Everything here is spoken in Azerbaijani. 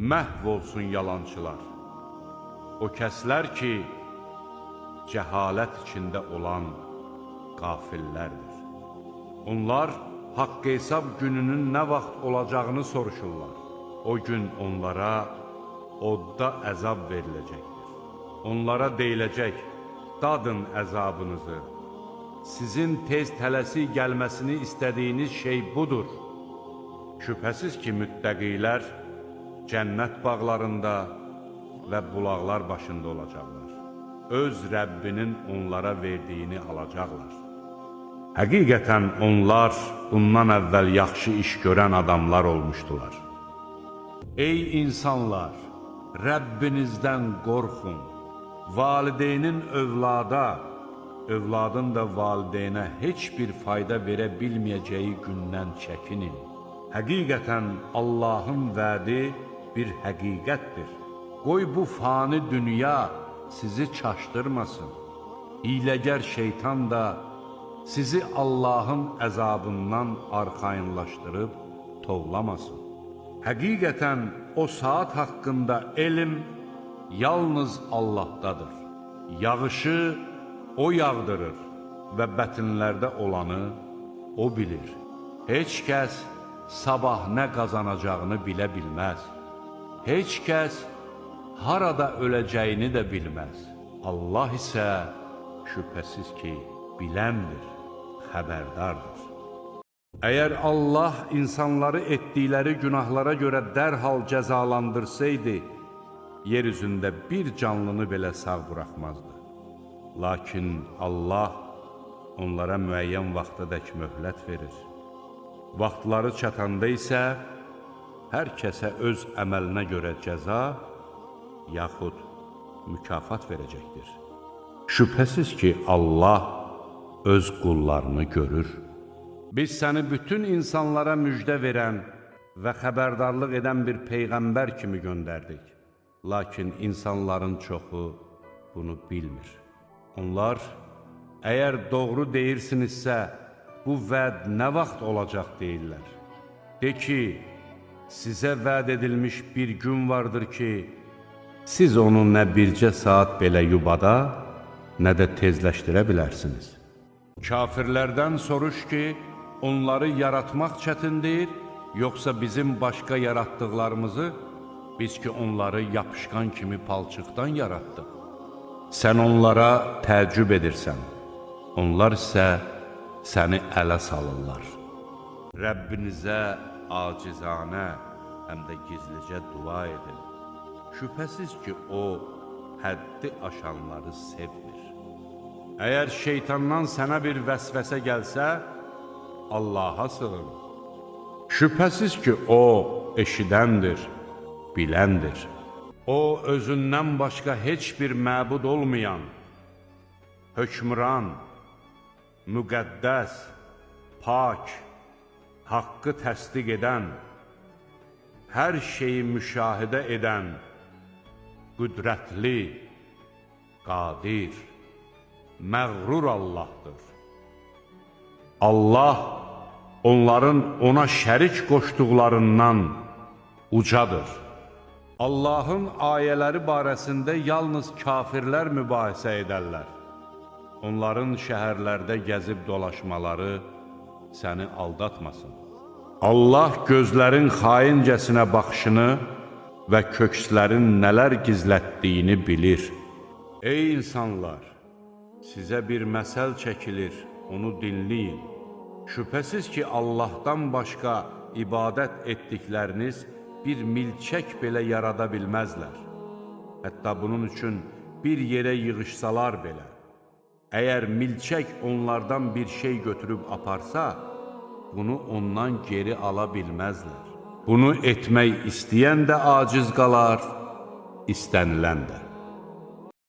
Məhv olsun yalançılar. O kəslər ki, cəhalət içində olan qafillərdir. Onlar haqq hesab gününün nə vaxt olacağını soruşurlar. O gün onlara odda əzab veriləcəkdir. Onlara deyiləcək, dadın əzabınızı. Sizin tez tələsik gəlməsini istədiyiniz şey budur. Şübhəsiz ki, müttəqilər cənnət bağlarında və bulaqlar başında olacaqlar. Öz Rəbbinin onlara verdiyini alacaqlar. Həqiqətən onlar bundan əvvəl yaxşı iş görən adamlar olmuşdular. Ey insanlar, Rəbbinizdən qorxun. Valideynin övlada, övladın da valideynə heç bir fayda verə bilməyəcəyi gündən çəkinin. Həqiqətən Allahın vədi bir həqiqətdir. Qoy bu fani dünya sizi çaşdırmasın. Hiləgər şeytan da sizi Allahın əzabından arxayınlaşdırıb tovlamasın. Həqiqətən o saat haqqında elm yalnız Allahdadır. Yağışı o yağdırır və bətinlərdə olanı o bilir. Heç kəs sabah nə qazanacağını bilə bilməz. Heç kəs harada öləcəyini də bilməz. Allah isə şübhəsiz ki, biləndir, xəbərdardır. Əgər Allah insanları etdikləri günahlara görə dərhal cəzalandırsaydı, yer üzündə bir canlını belə sağ buraxmazdı. Lakin Allah onlara müəyyən vaxtadək möhlət verir. Vaxtları çatanda isə hər kəsə öz əməlinə görə cəza yaxud mükafat verəcəkdir. Şübhəsiz ki, Allah öz qullarını görür. Biz səni bütün insanlara müjdə verən və xəbərdarlıq edən bir peyğəmbər kimi göndərdik. Lakin insanların çoxu bunu bilmir. Onlar, əgər doğru deyirsinizsə, bu vəd nə vaxt olacaq deyirlər. De ki, sizə vəd edilmiş bir gün vardır ki, siz onu nə bircə saat belə yubada, nə də tezləşdirə bilərsiniz. Kafirlərdən soruş ki, onları yaratmaq çətindir, yoxsa bizim başqa yaratdıqlarımızı, biz ki onları yapışqan kimi palçıqdan yaratdıq. Sən onlara təəccüb edirsən, onlar isə səni ələ salırlar. Rəbbinizə acizanə, həm də gizlicə dua edin. Şübhəsiz ki, o həddi aşanları sevmir. Əgər şeytandan sənə bir vəsvəsə gəlsə, Allaha sığın. Şübhəsiz ki, o eşidəndir, biləndir. O, özündən başqa heç bir məbud olmayan, hökmran, müqəddəs, pak, haqqı təsdiq edən, hər şeyi müşahidə edən, qüdrətli, qadir, məğrur Allahdır. Allah onların ona şərik qoşduqlarından ucadır. Allahın ayələri barəsində yalnız kafirlər mübahisə edərlər. Onların şəhərlərdə gəzib dolaşmaları səni aldatmasın. Allah gözlərin xaincəsinə baxışını və kökslərin nələr gizlətdiyini bilir. Ey insanlar! Sizə bir məsəl çəkilir, onu dinləyin. Şübhəsiz ki, Allahdan başqa ibadət etdikləriniz bir milçək belə yarada bilməzlər. Hətta bunun üçün bir yerə yığışsalar belə. Əgər milçək onlardan bir şey götürüb aparsa, bunu ondan geri ala bilməzlər. Bunu etmək istəyən də aciz qalar, istənilən də.